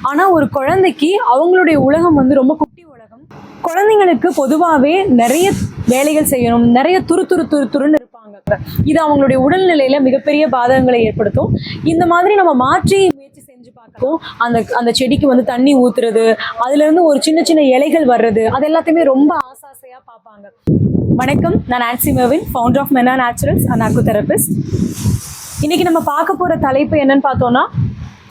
ஆனால் ஒரு குழந்தைக்கு அவங்களுடைய உலகம் வந்து ரொம்ப குட்டி உலகம். குழந்தைங்களுக்கு பொதுவாகவே நிறைய வேலைகள் செய்யணும், நிறைய துருன்னு இருப்பாங்க. இது அவங்களுடைய உடல்நிலையில மிகப்பெரிய பாதகங்களை ஏற்படுத்தும். இந்த மாதிரி நம்ம மாற்றி முயற்சி செஞ்சு பார்க்கணும். அந்த செடிக்கு வந்து தண்ணி ஊத்துறது, அதுல இருந்து ஒரு சின்ன சின்ன இலைகள் வர்றது, அது எல்லாத்தையுமே ரொம்ப ஆசையா பார்ப்பாங்க. வணக்கம், நான் Nancy Mervin, founder of Mena naturals and acutherapist. இன்னைக்கு நம்ம பார்க்க போற தலைப்பு என்னன்னு பார்த்தோம்னா,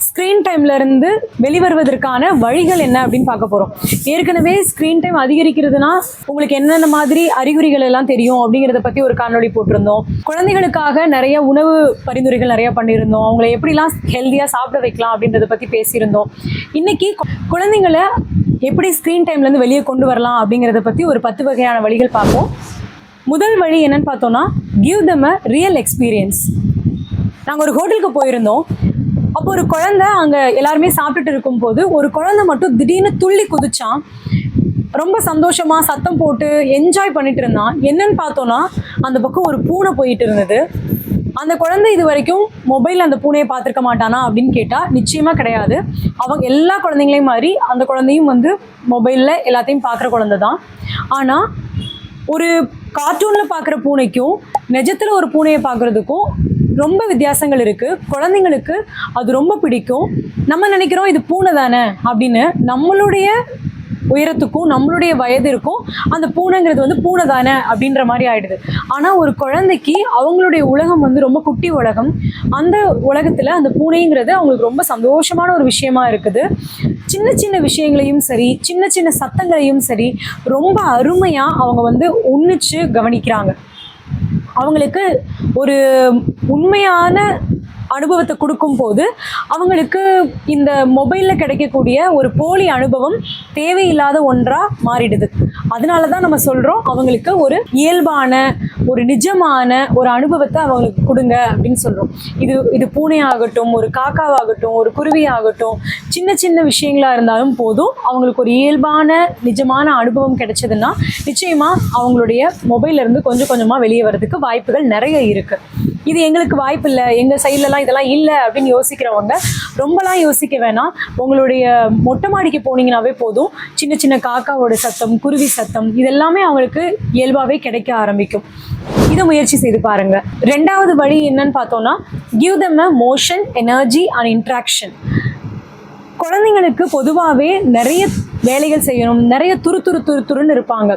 ஸ்க்ரீன் டைம்ல இருந்து வெளிவருவதற்கான வழிகள் என்ன அப்படின்னு பார்க்க போறோம். ஏற்கனவே ஸ்க்ரீன் டைம் அதிகரிக்கிறதுனா உங்களுக்கு என்னென்ன மாதிரி அறிகுறிகள் எல்லாம் தெரியும் அப்படிங்கிறத பத்தி ஒரு காணொளி போட்டிருந்தோம். குழந்தைகளுக்காக நிறைய உணவு பரிந்துரைகள் நிறைய பண்ணியிருந்தோம். அவங்களை எப்படிலாம் ஹெல்த்தியா சாப்பிட வைக்கலாம் அப்படின்றத பத்தி பேசியிருந்தோம். இன்னைக்கு குழந்தைங்களை எப்படி ஸ்க்ரீன் டைம்ல இருந்து வெளியே கொண்டு வரலாம் அப்படிங்கிறத பத்தி ஒரு 10 வகையான வழிகள் பார்ப்போம். முதல் வழி என்னன்னு பார்த்தோம்னா, கிவ் தம் அ ரியல் எக்ஸ்பீரியன்ஸ். நாங்கள் ஒரு ஹோட்டலுக்கு போயிருந்தோம். அப்போ ஒரு குழந்தை அங்கே எல்லாருமே சாப்பிட்டுட்டு இருக்கும்போது ஒரு குழந்தை மட்டும் திடீர்னு துள்ளி குதிச்சான். ரொம்ப சந்தோஷமா சத்தம் போட்டு என்ஜாய் பண்ணிட்டு இருந்தான். என்னன்னு பார்த்தோன்னா, அந்த பக்கம் ஒரு பூனை போயிட்டு இருந்தது. அந்த குழந்தை இது வரைக்கும் மொபைலில் அந்த பூனையை பார்த்துருக்க மாட்டானா அப்படின்னு கேட்டால் நிச்சயமாக கிடையாது. அவங்க எல்லா குழந்தைங்களையும் மாதிரி அந்த குழந்தையும் வந்து மொபைலில் எல்லாத்தையும் பார்க்குற குழந்தை தான். ஆனால் ஒரு கார்ட்டூனில் பார்க்குற பூனைக்கும் நிஜத்தில் ஒரு பூனையை பார்க்குறதுக்கும் ரொம்ப வித்தியாசங்கள் இருக்குது. குழந்தைங்களுக்கு அது ரொம்ப பிடிக்கும். நம்ம நினைக்கிறோம் இது பூனை தானே அப்படின்னு. நம்மளுடைய உயரத்துக்கும் நம்மளுடைய வயதிற்கும் அந்த பூனைங்கிறது வந்து பூனை தானே அப்படின்ற மாதிரி ஆயிடுது. ஆனால் ஒரு குழந்தைக்கு அவங்களுடைய உலகம் வந்து ரொம்ப குட்டி உலகம். அந்த உலகத்தில் அந்த பூனைங்கிறது அவங்களுக்கு ரொம்ப சந்தோஷமான ஒரு விஷயமா இருக்குது. சின்ன சின்ன விஷயங்களையும் சரி, சின்ன சின்ன சத்தங்களையும் சரி, ரொம்ப அருமையாக அவங்க வந்து உன்னிச்சு கவனிக்கிறாங்க. அவங்களுக்கு ஒரு உண்மையான அனுபவத்தை கொடுக்கும் போது அவங்களுக்கு இந்த மொபைலில் கிடைக்கக்கூடிய ஒரு போலி அனுபவம் தேவையில்லாத ஒன்றாக மாறிடுது. அதனால தான் நம்ம சொல்கிறோம், அவங்களுக்கு ஒரு இயல்பான ஒரு நிஜமான ஒரு அனுபவத்தை அவங்களுக்கு கொடுங்க அப்படின்னு சொல்கிறோம். இது பூனையாகட்டும், ஒரு காக்காவாகட்டும், ஒரு குருவியாகட்டும், சின்ன சின்ன விஷயங்களாக இருந்தாலும் போதும். அவங்களுக்கு ஒரு இயல்பான நிஜமான அனுபவம் கிடைச்சதுன்னா நிச்சயமாக அவங்களுடைய மொபைல்லேருந்து கொஞ்சம் கொஞ்சமாக வெளியே வர்றதுக்கு வாய்ப்புகள் நிறைய இருக்குது. இது எங்களுக்கு வாய்ப்பு இல்லை, எங்கள் சைட்லலாம் இதெல்லாம் இல்லை அப்படின்னு யோசிக்கிறவங்க ரொம்பலாம் யோசிக்க வேணாம். உங்களுடைய மொட்டை மாடிக்கு போனீங்கன்னாவே போதும். சின்ன சின்ன காக்காவோட சத்தம், குருவி சத்தம், இதெல்லாமே அவங்களுக்கு இயல்பாகவே கிடைக்க ஆரம்பிக்கும். இதை முயற்சி செய்து பாருங்க. ரெண்டாவது வழி என்னன்னு பார்த்தோம்னா, give them a motion, energy and interaction. குழந்தைங்களுக்கு பொதுவாகவே நிறைய வேலைகள் செய்யணும், நிறைய துருன்னு இருப்பாங்க.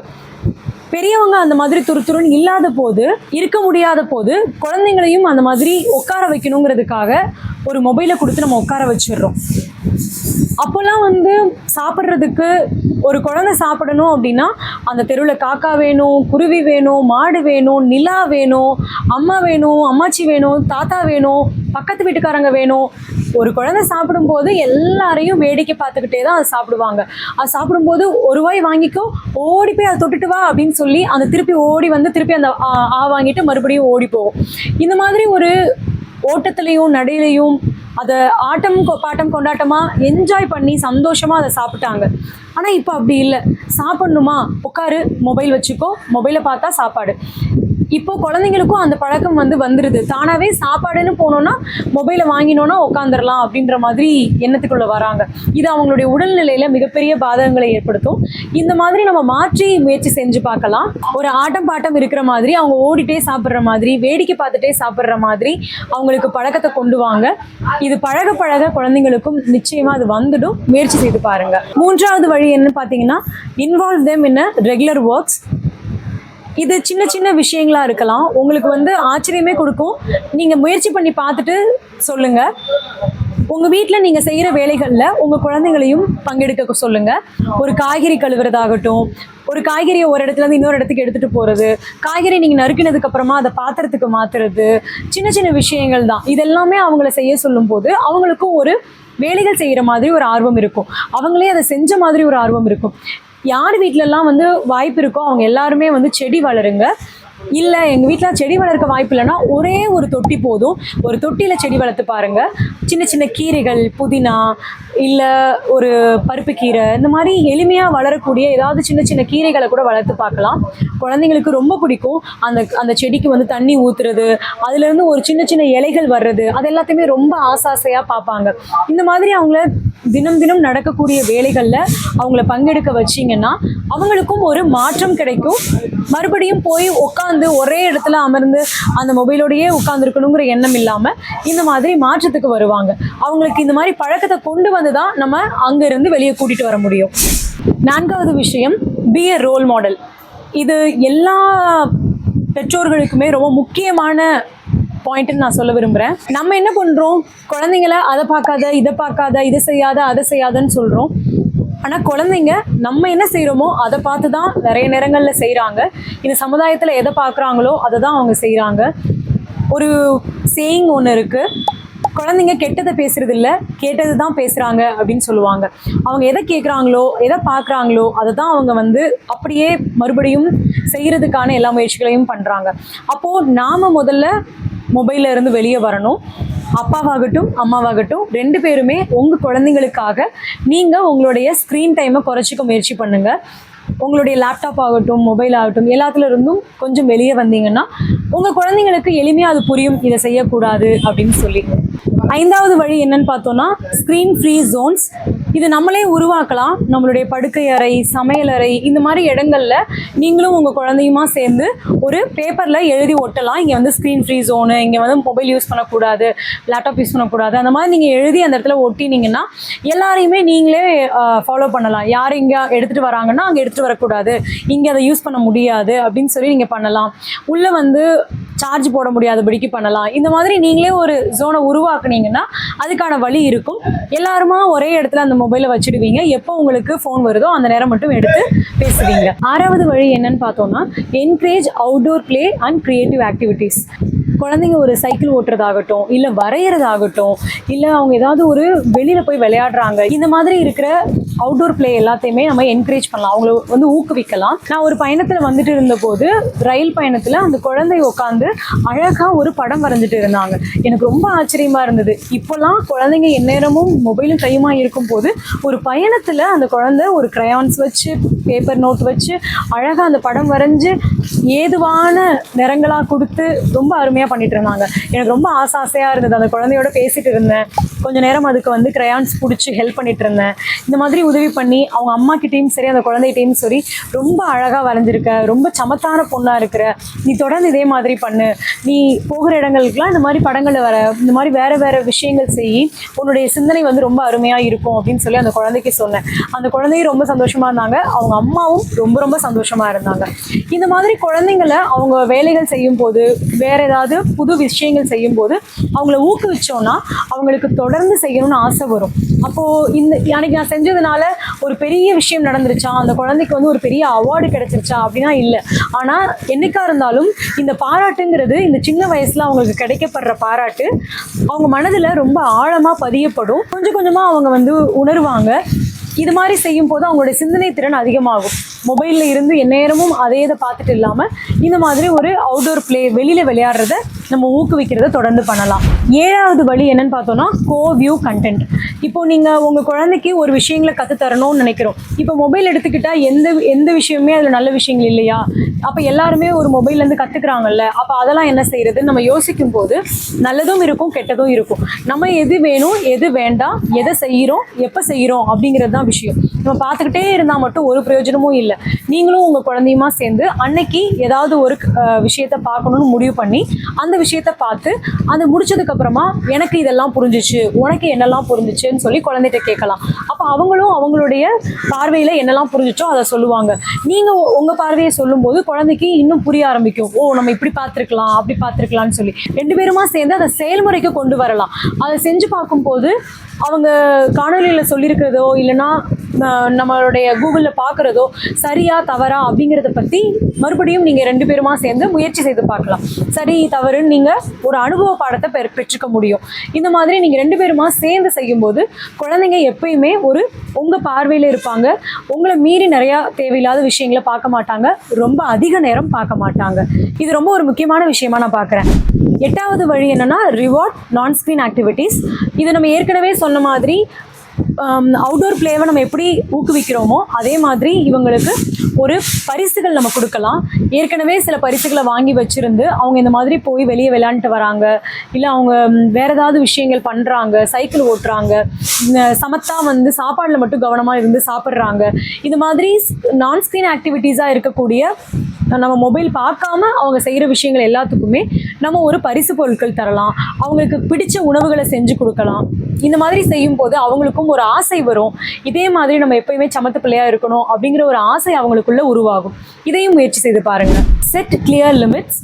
பெரியவங்க அந்த மாதிரி துருன்னு இல்லாத போது, இருக்க முடியாத போது குழந்தைங்களையும் அந்த மாதிரி உட்கார வைக்கணுங்கிறதுக்காக ஒரு மொபைலை கொடுத்து நம்ம உட்கார வச்சிடுறோம். அப்போல்லாம் வந்து சாப்பிட்றதுக்கு ஒரு குழந்தை சாப்பிடணும் அப்படின்னா அந்த தெருவில் காக்கா வேணும், குருவி வேணும், மாடு வேணும், நிலா வேணும், அம்மா வேணும், அம்மாச்சி வேணும், தாத்தா வேணும், பக்கத்து வீட்டுக்காரங்க வேணும். ஒரு குழந்தை சாப்பிடும்போது எல்லாரையும் வேடிக்கை பார்த்துக்கிட்டே தான் அது சாப்பிடுவாங்க. அது சாப்பிடும்போது ஒரு வாய் வாங்கிக்கோ, ஓடி போய் அதை தொட்டுட்டு வா அப்படின்னு சொல்லி அந்த திருப்பி ஓடி வந்து திருப்பி அந்த வாங்கிட்டு மறுபடியும் ஓடி போகும். இந்த மாதிரி ஒரு ஓட்டத்துலேயும் நடையிலையும் அதை ஆட்டம் பாட்டம் கொண்டாட்டமாக என்ஜாய் பண்ணி சந்தோஷமாக அதை சாப்பிட்டாங்க. ஆனால் இப்போ அப்படி இல்லை. சாப்பிட்ணுமா, உட்காரு, மொபைல் வச்சுக்கோ, மொபைலை பார்த்தா சாப்பாடு. இப்போ குழந்தைங்களுக்கும் அந்த பழக்கம் வந்துடுது. தானாகவே சாப்பாடுன்னு போனோன்னா மொபைலை வாங்கினோன்னா உட்காந்துடலாம் அப்படின்ற மாதிரி எண்ணத்துக்குள்ளே வராங்க. இது அவங்களுடைய உடல்நிலையில் மிகப்பெரிய பாதகங்களை ஏற்படுத்தும். இந்த மாதிரி நம்ம மாற்றி முயற்சி செஞ்சு பார்க்கலாம். ஒரு ஆட்டம் பாட்டம் இருக்கிற மாதிரி, அவங்க ஓடிட்டே சாப்பிட்ற மாதிரி, வேடிக்கை பார்த்துட்டே சாப்பிட்ற மாதிரி அவங்களுக்கு பழக்கத்தை கொண்டு வாங்க. இது பழக பழக குழந்தைங்களுக்கும் நிச்சயமாக அது வந்துடும். முயற்சி செய்து பாருங்க. மூன்றாவது வழி என்னன்னு பார்த்தீங்கன்னா, involve them in a regular works. இது சின்ன சின்ன விஷயங்களா இருக்கலாம். உங்களுக்கு வந்து ஆச்சரியமே கொடுக்கும். நீங்கள் முயற்சி பண்ணி பார்த்துட்டு சொல்லுங்கள். உங்கள் வீட்டில் நீங்கள் செய்கிற வேலைகளில் உங்கள் குழந்தைங்களையும் பங்கெடுக்க சொல்லுங்கள். ஒரு காய்கறி கழுவுறதாகட்டும், ஒரு காய்கறியை ஒரு இடத்துலேருந்து இன்னொரு இடத்துக்கு எடுத்துகிட்டு போகிறது, காய்கறி நீங்கள் நறுக்கினதுக்கப்புறமா அதை பாத்திரத்துக்கு மாற்றுறது, சின்ன சின்ன விஷயங்கள் தான். இதெல்லாமே அவங்கள செய்ய சொல்லும்போது அவங்களுக்கும் ஒரு வேலைகள் செய்கிற மாதிரி ஒரு ஆர்வம் இருக்கும். அவங்களே அதை செஞ்ச மாதிரி ஒரு ஆர்வம் இருக்கும். யார் வீட்டிலலாம் வந்து வாய்ப்பு இருக்கோ அவங்க எல்லாருமே வந்து செடி வளருங்க. இல்லை எங்கள் வீட்டில் செடி வளர்க்க வாய்ப்பு இல்லைன்னா ஒரே ஒரு தொட்டி போதும். ஒரு தொட்டியில் செடி வளர்த்து பாருங்கள். சின்ன சின்ன கீரைகள், புதினா, இல்லை ஒரு பருப்பு கீரை, இந்த மாதிரி எளிமையாக வளரக்கூடிய ஏதாவது சின்ன சின்ன கீரைகளை கூட வளர்த்து பார்க்கலாம். குழந்தைங்களுக்கு ரொம்ப பிடிக்கும். அந்த அந்த செடிக்கு வந்து தண்ணி ஊற்றுறது, அதுலேருந்து ஒரு சின்ன சின்ன இலைகள் வர்றது, அது எல்லாத்தையுமே ரொம்ப ஆசையாக பார்ப்பாங்க. இந்த மாதிரி அவங்கள தினம் தினம் நடக்கக்கூடிய வேலைகளில் அவங்கள பங்கெடுக்க வச்சிங்கன்னா அவங்களுக்கும் ஒரு மாற்றம் கிடைக்கும். மறுபடியும் போய் உட்காந்து ஒரே இடத்துல அமர்ந்து அந்த மொபைலோடையே உட்காந்துருக்கணுங்கிற எண்ணம் இல்லாமல் இந்த மாதிரி மாற்றத்துக்கு வருவாங்க. அவங்களுக்கு இந்த மாதிரி பழக்கத்தை கொண்டு வந்து தான் நம்ம அங்கேருந்து வெளியே கூட்டிகிட்டு வர முடியும். 4வது விஷயம், பி எ ரோல் மாடல். இது எல்லா பெற்றோர்களுக்குமே ரொம்ப முக்கியமான பாயிண்ட்னு நான் சொல்ல விரும்புகிறேன். நம்ம என்ன பண்ணுறோம், குழந்தைங்கள அதை பார்க்காத, இதை பார்க்காத, இதை செய்யாத, அதை செய்யாதன்னு சொல்கிறோம். ஆனால் குழந்தைங்க நம்ம என்ன செய்கிறோமோ அதை பார்த்து தான் நிறைய நேரங்களில் செய்கிறாங்க. இந்த சமுதாயத்தில் எதை பார்க்குறாங்களோ அதை தான் அவங்க செய்கிறாங்க. ஒரு சேயிங் ஒன்று இருக்குது, குழந்தைங்க கெட்டதை பேசுறது இல்லை, கேட்டது தான் பேசுகிறாங்க அப்படின்னு சொல்லுவாங்க. அவங்க எதை கேட்குறாங்களோ, எதை பார்க்குறாங்களோ அதை தான் அவங்க வந்து அப்படியே மறுபடியும் செய்கிறதுக்கான எல்லா முயற்சிகளையும் பண்ணுறாங்க. அப்போது நாம் முதல்ல மொபைலில் இருந்து வெளியே வரணும். அப்பாவாகட்டும் அம்மாவாகட்டும் 2 பேருமே உங்கள் குழந்தைங்களுக்காக நீங்கள் உங்களுடைய ஸ்க்ரீன் டைமை குறைச்சிக்க முயற்சி பண்ணுங்கள். உங்களுடைய லேப்டாப் ஆகட்டும், மொபைல் ஆகட்டும், எல்லாத்துல இருந்தும் கொஞ்சம் வெளியே வந்தீங்கன்னா உங்கள் குழந்தைங்களுக்கு எளிமையாக அது புரியும், இதை செய்யக்கூடாது அப்படின்னு சொல்லி. 5வது வழி என்னன்னு பார்த்தோன்னா, ஸ்க்ரீன் ஃப்ரீ ஜோன்ஸ். இது நம்மளே உருவாக்கலாம். நம்மளுடைய படுக்கை அறை, சமையலறை, இந்த மாதிரி இடங்கள்ல நீங்களும் உங்கள் குழந்தையுமா சேர்ந்து ஒரு பேப்பரில் எழுதி ஒட்டலாம். இங்கே வந்து ஸ்க்ரீன் ஃப்ரீ ஜோனு, இங்கே வந்து மொபைல் யூஸ் பண்ணக்கூடாது, லேப்டாப் யூஸ் பண்ணக்கூடாது, அந்த மாதிரி நீங்கள் எழுதி அந்த இடத்துல ஒட்டினீங்கன்னா எல்லாரையுமே நீங்களே ஃபாலோ பண்ணலாம். யார் இங்கே எடுத்துகிட்டு வராங்கன்னா அங்கே எடுத்துகிட்டு வரக்கூடாது, இங்கே அதை யூஸ் பண்ண முடியாது அப்படின்னு சொல்லி நீங்கள் பண்ணலாம். உள்ளே வந்து சார்ஜ் போட முடியாதபடிக்கு பண்ணலாம். இந்த மாதிரி நீங்களே ஒரு ஜோனை உருவாக்குனீங்கன்னா அதுக்கான வழி இருக்கும். எல்லாருமா ஒரே இடத்துல அந்த மொபைலை வச்சுடுவீங்க. எப்போ உங்களுக்கு ஃபோன் வருதோ அந்த நேரம் மட்டும் எடுத்து பேசுவீங்க. 6வது வழி என்னன்னு பார்த்தோம்னா, encourage outdoor play and creative activities. குழந்தைங்க ஒரு சைக்கிள் ஓட்டுறதாகட்டும், இல்லை வரைகிறதாகட்டும், இல்லை அவங்க ஏதாவது ஒரு வெளியில் போய் விளையாடுறாங்க, இந்த மாதிரி இருக்கிற அவுட்டோர் பிளே எல்லாத்தையுமே நம்ம என்கரேஜ் பண்ணலாம், அவங்கள வந்து ஊக்குவிக்கலாம். நான் ஒரு பயணத்தில் வந்துட்டு இருந்தபோது, ரயில் பயணத்தில் அந்த குழந்தை உட்காந்து அழகாக ஒரு படம் வரைஞ்சிட்டு இருந்தாங்க. எனக்கு ரொம்ப ஆச்சரியமாக இருந்தது. இப்போல்லாம் குழந்தைங்க எந்நேரமும் மொபைலும் கையுமா இருக்கும் போது ஒரு பயணத்தில் அந்த குழந்தை ஒரு கிரையான்ஸ் வச்சு, பேப்பர் நோட் வச்சு அழகாக அந்த படம் வரைஞ்சி ஏதுவான நிறங்களாக கொடுத்து ரொம்ப அருமையாக பண்ணிட்டு இருந்தாங்க. எனக்கு ரொம்ப ஆசையாக இருந்தது. அந்த குழந்தையோட பேசிட்டு இருந்தேன். கொஞ்சம் நேரம் அதுக்கு வந்து கிரையான்ஸ் பிடிச்சி ஹெல்ப் பண்ணிட்டு இருந்தேன். இந்த மாதிரி உதவி பண்ணி அவங்க அம்மா கிட்டேயும் சரி, அந்த குழந்தைகிட்டையும் சரி, ரொம்ப அழகாக வரைஞ்சிருக்க, ரொம்ப சமத்தான பொண்ணாக இருக்கிற, நீ தொடர்ந்து இதே மாதிரி பண்ணு, நீ போகிற இடங்களுக்குலாம் இந்த மாதிரி படங்களை வர, இந்த மாதிரி வேறு வேறு விஷயங்கள் செய், உன்னுடைய சிந்தனை வந்து ரொம்ப அருமையாக இருக்கும் அப்படின்னு சொல்லி அந்த குழந்தைக்கு சொன்னேன். அந்த குழந்தையும் ரொம்ப சந்தோஷமாக இருந்தாங்க. அவங்க அம்மாவும் ரொம்ப ரொம்ப சந்தோஷமாக இருந்தாங்க. இந்த மாதிரி குழந்தைங்களை அவங்க வேலைகள் செய்யும் போது, வேறு ஏதாவது புது விஷயங்கள் செய்யும் போது அவங்கள ஊக்குவிச்சோன்னா அவங்களுக்கு தொடர்ந்து செய்யணும்னு ஆசை வரும். அப்போது அன்னைக்கு நான் செஞ்சதுனால ஒரு பெரிய விஷயம் நடந்துருச்சா, அந்த குழந்தைக்கு வந்து ஒரு பெரிய அவார்டு கிடைச்சிருச்சா அப்படின்னா இல்லை. ஆனால் என்னைக்கா இருந்தாலும் இந்த பாராட்டுங்கிறது இந்த சின்ன வயசில் அவங்களுக்கு கிடைக்கப்படுற பாராட்டு அவங்க மனதில் ரொம்ப ஆழமாக பதியப்படும். கொஞ்சம் கொஞ்சமாக அவங்க வந்து உணர்வாங்க. இது மாதிரி செய்யும் போது அவங்களுடைய சிந்தனை திறன் அதிகமாகும். மொபைலில் இருந்து எந்நேரமும் அதே இதை பார்த்துட்டு இல்லாமல் இந்த மாதிரி ஒரு அவுட்டோர் பிளே, வெளியில் விளையாடுறத நம்ம ஊக்குவிக்கிறத தொடர்ந்து பண்ணலாம். 7வது வழி என்னன்னு பார்த்தோன்னா, கோ-வியூ கண்டென்ட். இப்போது நீங்கள் உங்கள் குழந்தைக்கு ஒரு விஷயங்களை கற்றுத்தரணும்னு நினைக்கிறோம். இப்போ மொபைல் எடுத்துக்கிட்டால் எந்த விஷயமே அதில் நல்ல விஷயங்கள் இல்லையா, அப்போ எல்லாருமே ஒரு மொபைல்லேருந்து கற்றுக்குறாங்கல்ல, அப்போ அதெல்லாம் என்ன செய்கிறதுன்னு நம்ம யோசிக்கும் போது நல்லதும் இருக்கும், கெட்டதும் இருக்கும். நம்ம எது வேணும், எது வேண்டாம், எதை செய்கிறோம், எப்போ செய்கிறோம் அப்படிங்கிறது தான் விஷயம். நம்ம பார்த்துக்கிட்டே இருந்தால் மட்டும் ஒரு பிரயோஜனமும் இல்லை. நீங்களும் உங்கள் குழந்தையுமா சேர்ந்து அன்னைக்கு ஏதாவது ஒரு விஷயத்தை பார்க்கணுன்னு முடிவு பண்ணி அந்த விஷயத்தை பார்த்து அது முடிச்சதுக்கப்புறமா எனக்கு இதெல்லாம் புரிஞ்சிச்சு, உனக்கு என்னெல்லாம் புரிஞ்சிச்சுன்னு சொல்லி குழந்தைகிட்ட கேட்கலாம். அப்போ அவங்களும் அவங்களுடைய பார்வையில் என்னெல்லாம் புரிஞ்சிச்சோ அதை சொல்லுவாங்க. நீங்கள் உங்கள் பார்வையை சொல்லும்போது குழந்தைக்கு இன்னும் புரிய ஆரம்பிக்கும். ஓ, நம்ம இப்படி பார்த்துருக்கலாம், அப்படி பார்த்துருக்கலாம்னு சொல்லி 2 பேருமா சேர்ந்து அதை செயல்முறைக்கு கொண்டு வரலாம். அதை செஞ்சு பார்க்கும்போது அவங்க காணொலியில் சொல்லியிருக்கிறதோ இல்லைன்னா நம்மளுடைய கூகுளில் பார்க்குறதோ சரியா தவறா அப்படிங்கிறத பற்றி மறுபடியும் நீங்கள் 2 பேருமா சேர்ந்து முயற்சி செய்து பார்க்கலாம். சரி தவறுன்னு நீங்கள் ஒரு அனுபவ பாடத்தை பெற்றுக்க முடியும். இந்த மாதிரி நீங்கள் 2 பேருமா சேர்ந்து செய்யும்போது குழந்தைங்க எப்பயுமே உங்கள் பார்வையில் இருப்பாங்க. உங்களை மீறி நிறையா தேவையில்லாத விஷயங்களை பார்க்க மாட்டாங்க, ரொம்ப அதிக நேரம் பார்க்க மாட்டாங்க. இது ரொம்ப ஒரு முக்கியமான விஷயமா நான் பார்க்குறேன். 8வது வழி என்னன்னா, ரிவார்ட் நான் ஸ்க்ரீன் ஆக்டிவிட்டீஸ். இது நம்ம ஏற்கனவே சொன்ன மாதிரி அவுட்டோர் பிளேவை நம்ம எப்படி ஊக்குவிக்கிறோமோ அதே மாதிரி இவங்களுக்கு ஒரு பரிசுகள் நம்ம கொடுக்கலாம். ஏற்கனவே சில பரிசுகளை வாங்கி வச்சிருந்து அவங்க இந்த மாதிரி போய் வெளியே விளையாண்டுட்டு வராங்க, இல்லை அவங்க வேற ஏதாவது விஷயங்கள் பண்ணுறாங்க, சைக்கிள் ஓட்டுறாங்க, சமத்தா வந்து சாப்பாடில் மட்டும் கவனமாக இருந்து சாப்பிட்றாங்க, இது மாதிரி நான் ஸ்க்ரீன் ஆக்டிவிட்டீஸாக இருக்கக்கூடிய நம்ம மொபைல் பார்க்காம அவங்க செய்கிற விஷயங்கள் எல்லாத்துக்குமே நம்ம ஒரு பரிசு பொருட்கள் தரலாம். அவங்களுக்கு பிடிச்ச உணவுகளை செஞ்சு கொடுக்கலாம். இந்த மாதிரி செய்யும் போது அவங்களுக்கும் ஒரு ஆசை வரும். இதே மாதிரி நம்ம எப்பயுமே சமத்து பிள்ளையாக இருக்கணும் அப்படிங்கிற ஒரு ஆசை அவங்களுக்குள்ள உருவாகும். இதையும் முயற்சி செய்து பாருங்கள். Set clear limits.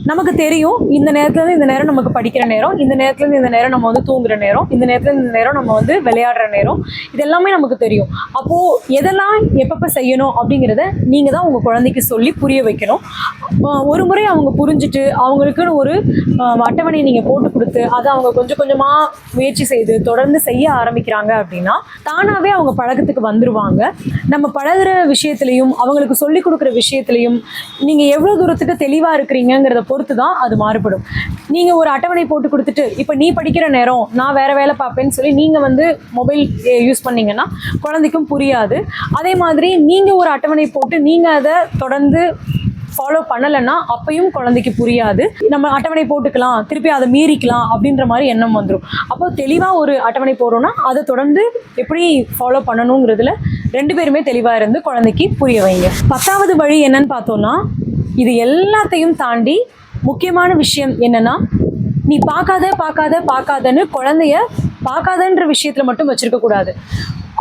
நமக்கு தெரியும் இந்த நேரத்துலேருந்து இந்த நேரம் நமக்கு படிக்கிற நேரம், இந்த நேரத்துலேருந்து இந்த நேரம் நம்ம வந்து தூங்குற நேரம், இந்த நேரத்துலேருந்து இந்த நேரம் நம்ம வந்து விளையாடுற நேரம், இது எல்லாமே நமக்கு தெரியும். அப்போது எதெல்லாம் எப்பப்போ செய்யணும் அப்படிங்கிறத நீங்கள் தான் உங்கள் குழந்தைக்கு சொல்லி புரிய வைக்கணும். ஒரு முறை அவங்க புரிஞ்சுட்டு அவங்களுக்குன்னு ஒரு அட்டவணை நீங்கள் போட்டு கொடுத்து அதை அவங்க கொஞ்சம் கொஞ்சமாக முயற்சி செய்து தொடர்ந்து செய்ய ஆரம்பிக்கிறாங்க அப்படின்னா தானாகவே அவங்க பழக்கத்துக்கு வந்துடுவாங்க. நம்ம பழகுற விஷயத்துலையும் அவங்களுக்கு சொல்லிக் கொடுக்குற விஷயத்துலையும் நீங்கள் எவ்வளோ தூரத்துக்கு தெளிவாக இருக்கிறீங்கிறத பொறுத்து தான் அது மாறுபடும். நீங்கள் ஒரு அட்டவணை போட்டு கொடுத்துட்டு இப்போ நீ படிக்கிற நேரம் நான் வேறு வேலை பார்ப்பேன்னு சொல்லி நீங்கள் வந்து மொபைல் யூஸ் பண்ணிங்கன்னா குழந்தைக்கும் புரியாது. அதே மாதிரி நீங்கள் ஒரு அட்டவணை போட்டு நீங்கள் அதை தொடர்ந்து ஃபாலோ பண்ணலைன்னா அப்பையும் குழந்தைக்கு புரியாது. நம்ம அட்டவணை போட்டுக்கலாம், திருப்பி அதை மீறிக்கலாம் அப்படின்ற மாதிரி எண்ணம் வந்துடும். அப்போ தெளிவாக ஒரு அட்டவணை போடுறோன்னா அதை தொடர்ந்து எப்படி ஃபாலோ பண்ணணுங்கிறதுல 2 பேருமே தெளிவாக இருந்து குழந்தைக்கு புரிய வைங்க. 10வது வழி என்னன்னு பார்த்தோன்னா, இது எல்லாத்தையும் தாண்டி முக்கியமான விஷயம் என்னன்னா, நீ பார்க்காதன்னு குழந்தைய பார்க்காதன்ற விஷயத்தில் மட்டும் வச்சுருக்கக்கூடாது.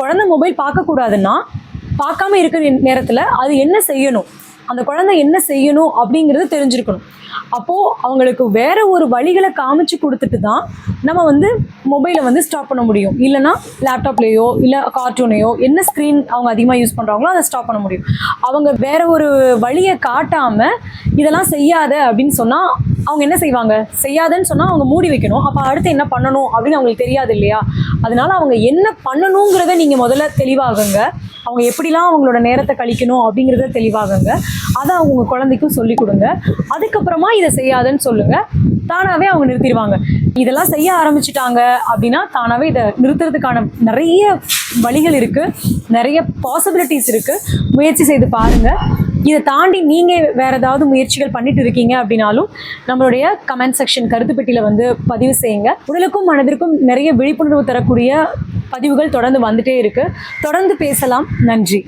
குழந்தை மொபைல் பார்க்கக்கூடாதுன்னா பார்க்காம இருக்கிற நேரத்தில் அது என்ன செய்யணும், அந்த குழந்தை என்ன செய்யணும் அப்படிங்கிறது தெரிஞ்சிருக்கணும். அப்போது அவங்களுக்கு வேற ஒரு வழிகளை காமிச்சு கொடுத்துட்டு தான் நம்ம வந்து மொபைலை வந்து ஸ்டாப் பண்ண முடியும். இல்லைனா லேப்டாப்லேயோ இல்லை கார்ட்டூனையோ என்ன ஸ்க்ரீன் அவங்க அதிகமாக யூஸ் பண்ணுறாங்களோ அதை ஸ்டாப் பண்ண முடியும். அவங்க வேற ஒரு வழியை காட்டாமல் இதெல்லாம் செய்யாத அப்படின்னு சொன்னால் அவங்க என்ன செய்வாங்க, செய்யாதுன்னு சொன்னால் அவங்க மூடி வைக்கணும். அப்போ அடுத்து என்ன பண்ணணும் அப்படின்னு அவங்களுக்கு தெரியாது இல்லையா? அதனால அவங்க என்ன பண்ணணுங்கிறத நீங்கள் முதல்ல தெளிவாகுங்க. அவங்க எப்படிலாம் அவங்களோட நேரத்தை கழிக்கணும் அப்படிங்கிறத தெளிவாகுங்க. அதை அவங்க குழந்தைக்கும் சொல்லிக் கொடுங்க. அதுக்கப்புறமா இதை செய்யாதுன்னு சொல்லுங்கள். தானாகவே அவங்க நிறுத்திடுவாங்க. இதெல்லாம் செய்ய ஆரம்பிச்சிட்டாங்க அப்படின்னா தானாகவே இதை நிறுத்துறதுக்கான நிறைய வழிகள் இருக்குது, நிறைய பாசிபிலிட்டிஸ் இருக்குது. முயற்சி செய்து பாருங்கள். இதை தாண்டி நீங்கள் வேறு ஏதாவது முயற்சிகள் பண்ணிட்டு இருக்கீங்க அப்படின்னாலும் நம்மளுடைய கமெண்ட் செக்ஷன் கருத்து பெட்டியில் வந்து பதிவு செய்யுங்க. உடலுக்கும் மனதிற்கும் நிறைய விழிப்புணர்வு தரக்கூடிய பதிவுகள் தொடர்ந்து வந்துட்டே இருக்குது. தொடர்ந்து பேசலாம். நன்றி.